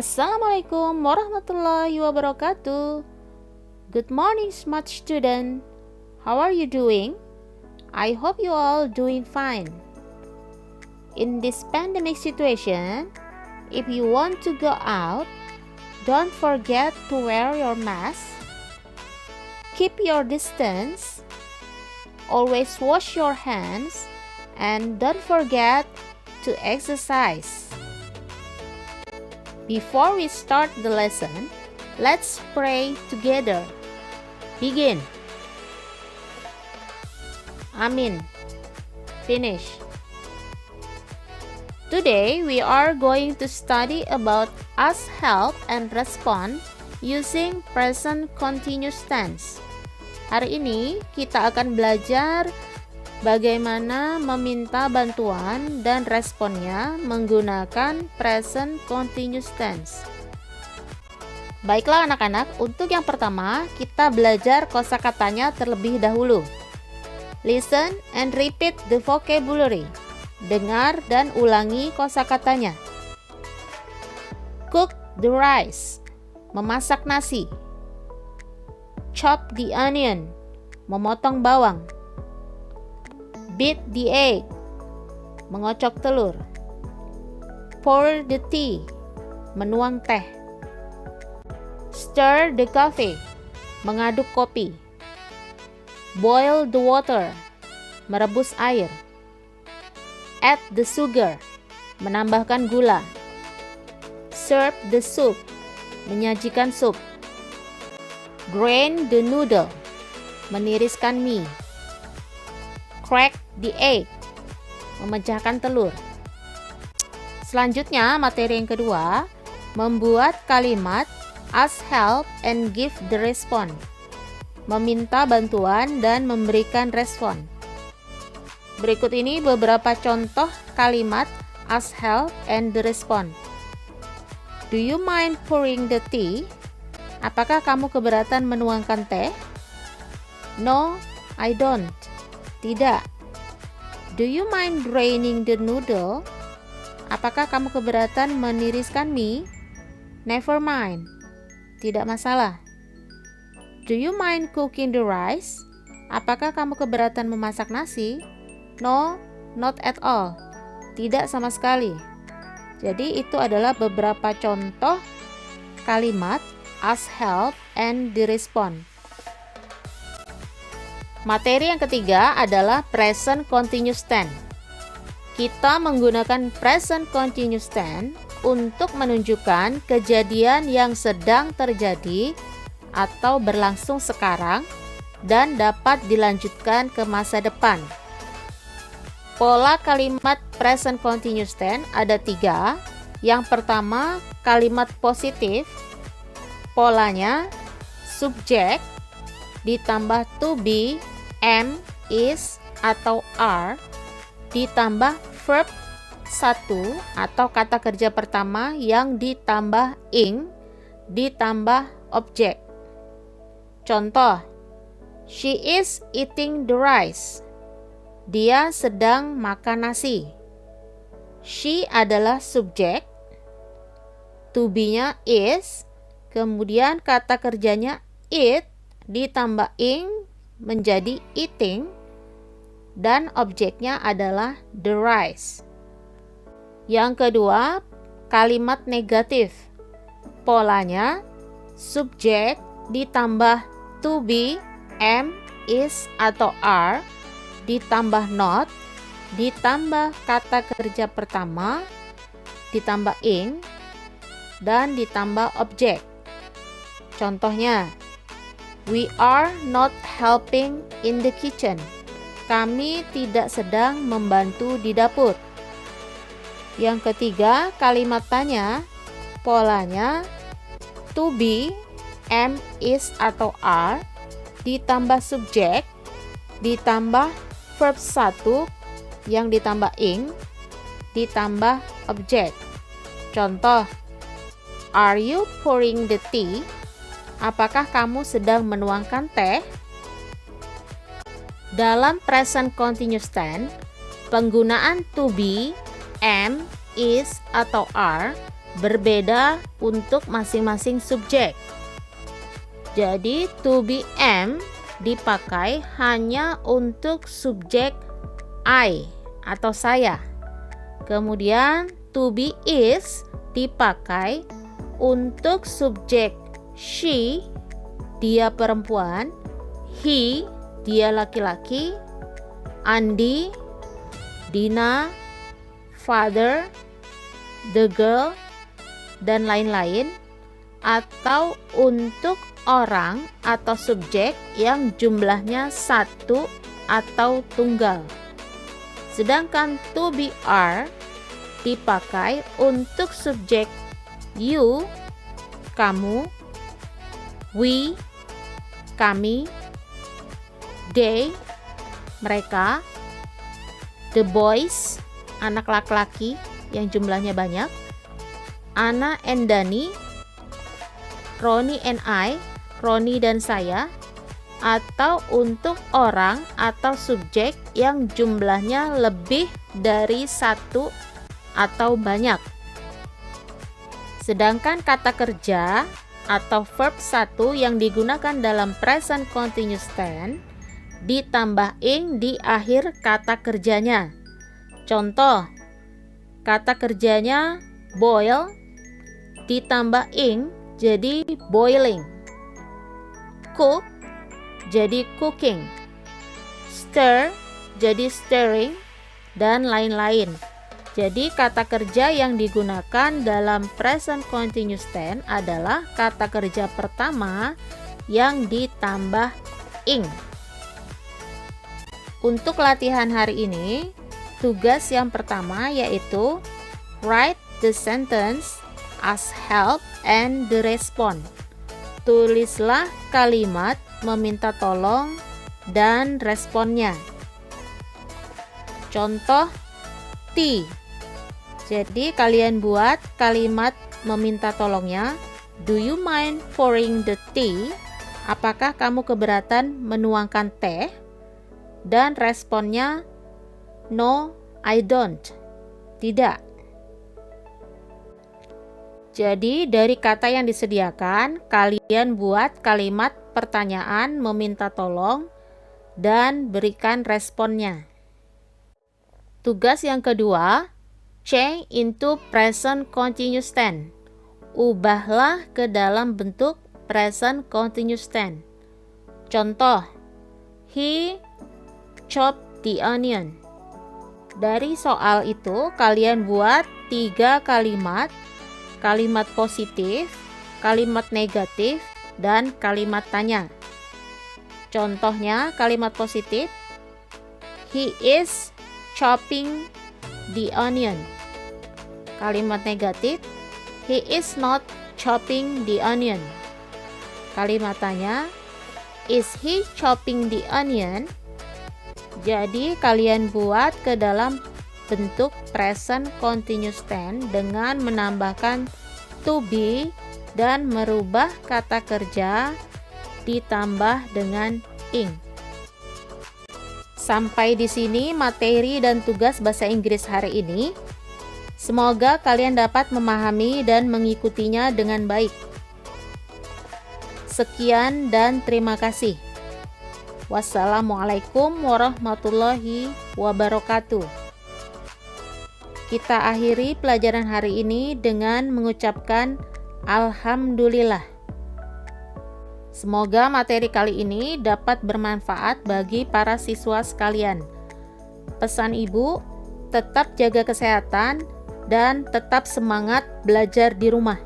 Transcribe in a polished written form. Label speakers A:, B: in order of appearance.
A: Assalamualaikum warahmatullahi wabarakatuh. Good morning, smart student. How are you doing? I hope you all doing fine. In this pandemic situation, if you want to go out, don't forget to wear your mask. Keep your distance. Always wash your hands and don't forget to exercise. Before we start the lesson, let's pray together. Begin. Amin. Finish. Today we are going to study about ask help and respond using present continuous tense. Hari ini kita akan belajar bagaimana meminta bantuan dan responnya menggunakan present continuous tense. Baiklah anak-anak, untuk yang pertama kita belajar kosakatanya terlebih dahulu. Listen and repeat the vocabulary. Dengar dan ulangi kosakatanya. Cook the rice, memasak nasi. Chop the onion, memotong bawang. Beat the egg, mengocok telur. Pour the tea, menuang teh. Stir the coffee, mengaduk kopi. Boil the water, merebus air. Add the sugar, menambahkan gula. Serve the soup, menyajikan sup. Grind the noodle, meniriskan mie. Crack the egg, memecahkan telur. Selanjutnya, materi yang kedua, membuat kalimat ask help and give the response. Meminta bantuan dan memberikan respon. Berikut ini beberapa contoh kalimat ask help and the response. Do you mind pouring the tea? Apakah kamu keberatan menuangkan teh? No, I don't. Tidak. Do you mind draining the noodle? Apakah kamu keberatan meniriskan mie? Never mind. Tidak masalah. Do you mind cooking the rice? Apakah kamu keberatan memasak nasi? No, not at all. Tidak sama sekali. Jadi itu adalah beberapa contoh kalimat ask help and the response. Materi yang ketiga adalah present continuous tense. Kita menggunakan present continuous tense untuk menunjukkan kejadian yang sedang terjadi atau berlangsung sekarang dan dapat dilanjutkan ke masa depan. Pola kalimat present continuous tense ada 3. Yang pertama, kalimat positif. Polanya subjek ditambah to be, am, is, atau are, ditambah verb 1 atau kata kerja pertama yang ditambah ing, ditambah objek. Contoh, she is eating the rice. Dia sedang makan nasi. She adalah subjek, to be-nya is, kemudian kata kerjanya eat, ditambah ing menjadi eating, dan objeknya adalah the rice. Yang kedua, kalimat negatif. Polanya subjek ditambah to be, am, is, atau are, ditambah not, ditambah kata kerja pertama, ditambah ing, dan ditambah objek. Contohnya, we are not helping in the kitchen. Kami tidak sedang membantu di dapur. Yang ketiga, kalimat tanya. Polanya to be, am, is, atau are, ditambah subjek, ditambah verb 1 yang ditambah ing, ditambah objek. Contoh, are you pouring the tea? Apakah kamu sedang menuangkan teh? Dalam present continuous tense, penggunaan to be, am, is, atau are berbeda untuk masing-masing subjek. Jadi to be am dipakai hanya untuk subjek I atau saya. Kemudian to be is dipakai untuk subjek she, dia perempuan, he, dia laki-laki, Andi, Dina, father, the girl, dan lain-lain, atau untuk orang atau subjek yang jumlahnya satu atau tunggal. Sedangkan to be are dipakai untuk subjek you, kamu, we, kami, they, mereka, the boys, anak laki-laki yang jumlahnya banyak, Anna and Dani, Roni and I, Roni dan saya, atau untuk orang atau subjek yang jumlahnya lebih dari satu atau banyak. Sedangkan kata kerja atau verb 1 yang digunakan dalam present continuous tense ditambah ing di akhir kata kerjanya. Contoh, kata kerjanya boil ditambah ing jadi boiling, cook jadi cooking, stir jadi stirring, dan lain-lain. Jadi kata kerja yang digunakan dalam present continuous tense adalah kata kerja pertama yang ditambah ing. Untuk latihan hari ini, tugas yang pertama yaitu write the sentence, ask help, and the response. Tulislah kalimat meminta tolong dan responnya. Contoh tea. Jadi kalian buat kalimat meminta tolongnya. Do you mind pouring the tea? Apakah kamu keberatan menuangkan teh? Dan responnya no, I don't. Tidak. Jadi dari kata yang disediakan, kalian buat kalimat pertanyaan meminta tolong dan berikan responnya. Tugas yang kedua, change into present continuous tense. Ubahlah ke dalam bentuk present continuous tense. Contoh, he chopped the onion. Dari soal itu, kalian buat 3 kalimat. Kalimat positif, kalimat negatif, dan kalimat tanya. Contohnya kalimat positif, he is chopping the onion. Kalimat negatif, he is not chopping the onion. Kalimat tanya, is he chopping the onion? Jadi kalian buat ke dalam bentuk present continuous tense dengan menambahkan to be dan merubah kata kerja ditambah dengan ing. Sampai di sini materi dan tugas bahasa Inggris hari ini. Semoga kalian dapat memahami dan mengikutinya dengan baik. Sekian dan terima kasih. Wassalamualaikum warahmatullahi wabarakatuh. Kita akhiri pelajaran hari ini dengan mengucapkan alhamdulillah. Semoga materi kali ini dapat bermanfaat bagi para siswa sekalian. Pesan Ibu, tetap jaga kesehatan dan tetap semangat belajar di rumah.